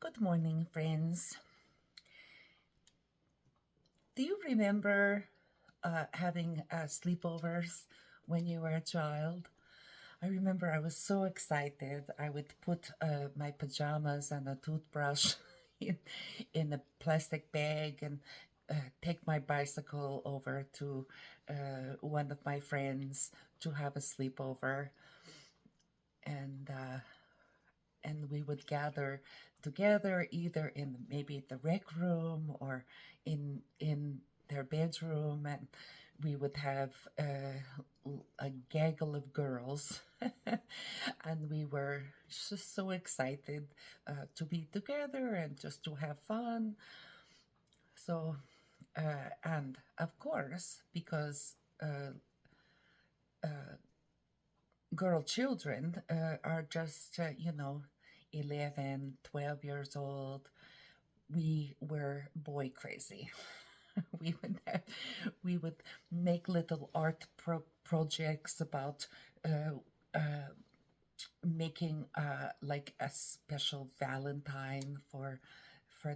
Good morning, friends. Do you remember having sleepovers when you were a child? I remember I was so excited. I would put my pajamas and a toothbrush in, in a plastic bag and take my bicycle over to one of my friends to have a sleepover. And we would gather together either in maybe the rec room or in their bedroom, and we would have a gaggle of girls and we were just so excited to be together and just to have fun. So and of course, because girl children are just 11, 12 years old. We were boy crazy. we would have, we would make little art projects about uh, uh, making like a special Valentine for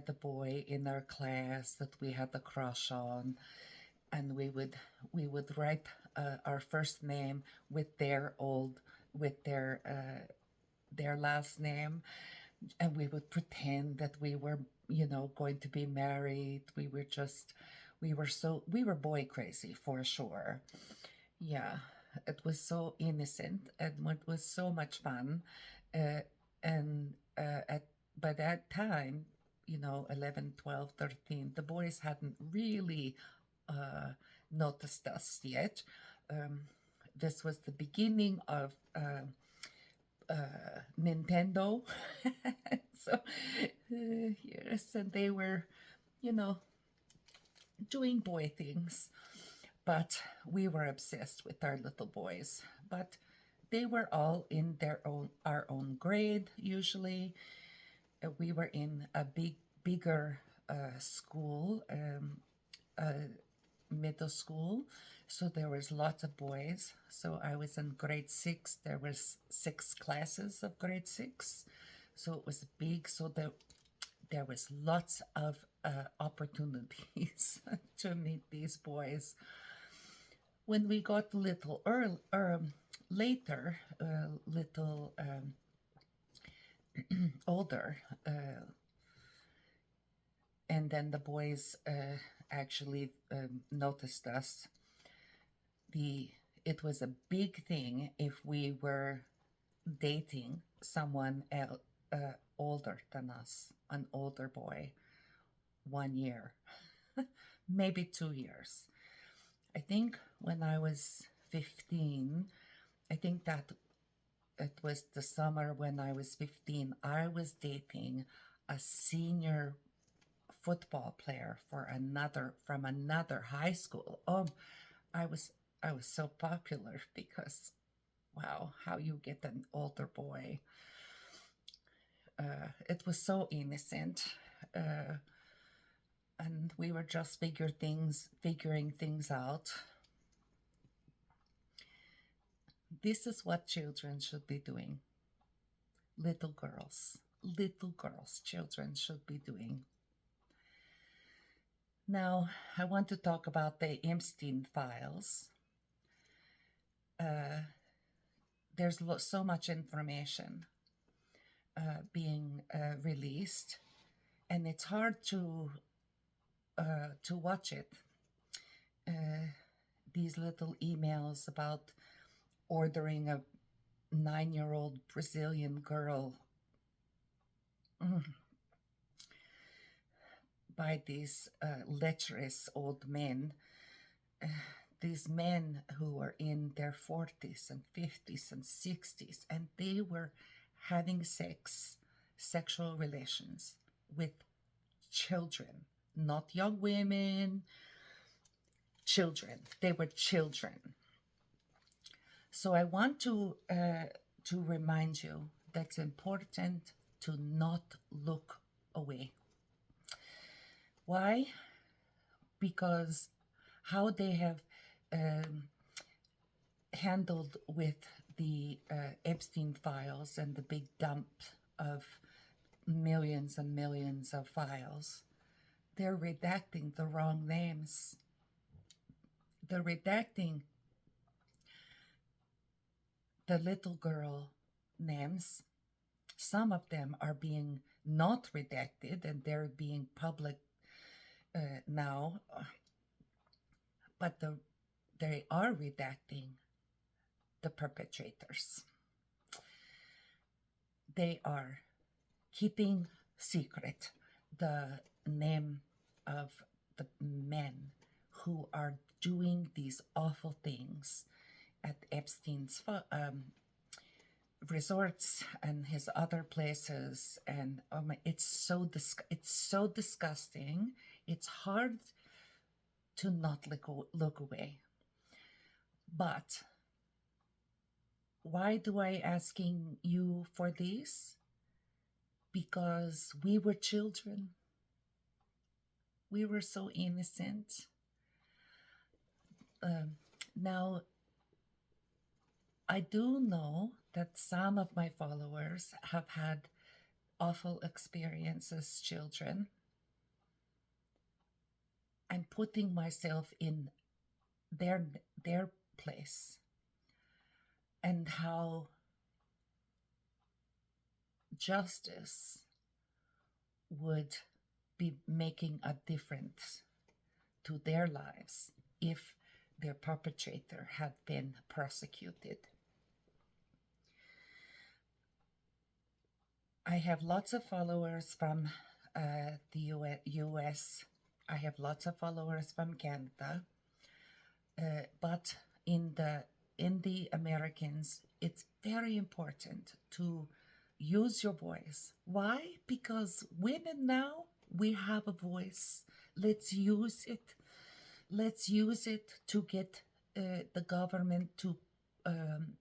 the boy in our class that we had a crush on, and we would write our first name with their last name, and we would pretend that we were going to be married. We were boy crazy for sure. Yeah, it was so innocent and it was so much fun. Uh, and at by that time, 11, 12, 13, the boys hadn't really noticed us yet. um, this was the beginning of Nintendo. So, yes, and they were, you know, doing boy things. But we were obsessed with our little boys. But they were all in our own grade, usually. We were in a bigger school, middle school, so there was lots of boys. So I was in grade 6. There was 6 classes of grade 6, so it was big. So there was lots of opportunities to meet these boys. When we got a little later, little older, and then the boys actually noticed us. The It was a big thing if we were dating someone older than us, an older boy, 1 year, maybe 2 years. I think when I was 15, I think that it was the summer when I was 15, I was dating a senior football player from another high school. I was I was so popular because, wow, how you get an older boy. It was so innocent, uh, and we were just figuring things out. This is what children should be doing. Little girls, children should be doing. Now, I want to talk about the Epstein files. Uh, there's so much information being released, and it's hard to watch it. Uh, these little emails about ordering a 9-year-old Brazilian girl by these lecherous old men. Uh, these men who were in their 40s and 50s and 60s, and they were having sexual relations with children, not young women, children. They were children. So I want to remind you that it's important to not look away. Why? Because how they have um, handled with the Epstein files and the big dump of millions and millions of files. They're redacting the wrong names. They're redacting the little girl names. Some of them are being not redacted and they're being public now, but they are redacting the perpetrators. They are keeping secret the name of the men who are doing these awful things at Epstein's resorts and his other places. And it's so disgusting. It's hard to not look away. But why do I asking you for this? Because we were children. We were so innocent. Now, I do know that some of my followers have had awful experiences as children. I'm putting myself in their place and how justice would be making a difference to their lives if their perpetrator had been prosecuted. I have lots of followers from the US. I have lots of followers from Canada. But in the Americans, it's very important to use your voice. Why? Because women now, we have a voice. Let's use it. Let's use it to get the government to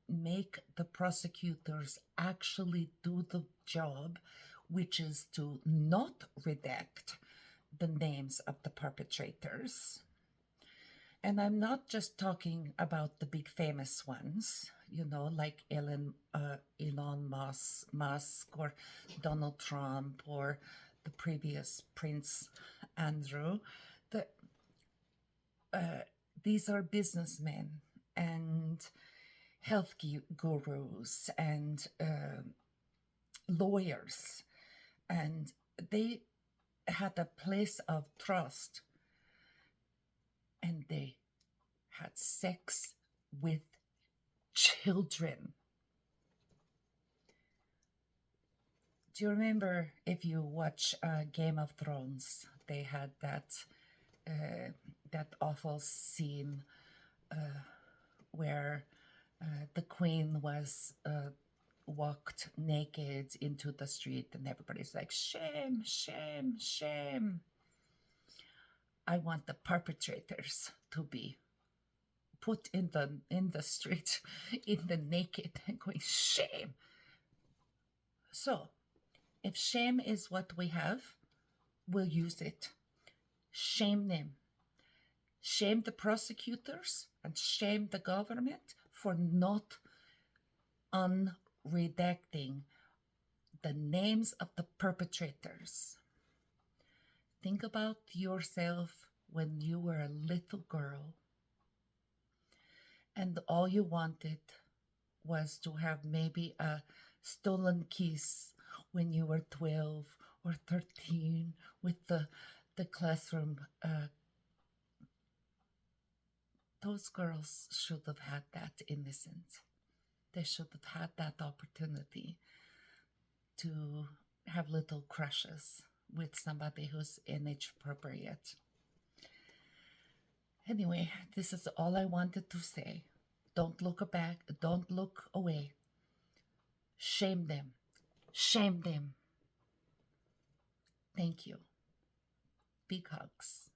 make the prosecutors actually do the job, which is to not redact the names of the perpetrators. And I'm not just talking about the big famous ones, like Elon Musk or Donald Trump or the previous Prince Andrew. These are businessmen and health gurus and lawyers, and they had a place of trust, and they had sex with children. Do you remember, if you watch Game of Thrones, they had that awful scene where the queen was walked naked into the street, and everybody's like, shame, shame, shame. I want the perpetrators to be put in the street in the naked and going, shame. So if shame is what we have, we'll use it. Shame them. Shame the prosecutors and shame the government for not unredacting the names of the perpetrators. Think about yourself when you were a little girl and all you wanted was to have maybe a stolen kiss when you were 12 or 13 with the classroom. Those girls should have had that innocence. They should have had that opportunity to have little crushes with somebody who's age appropriate. Anyway, this is all I wanted to say. Don't look back. Don't look away. Shame them. Shame them. Thank you. Big hugs.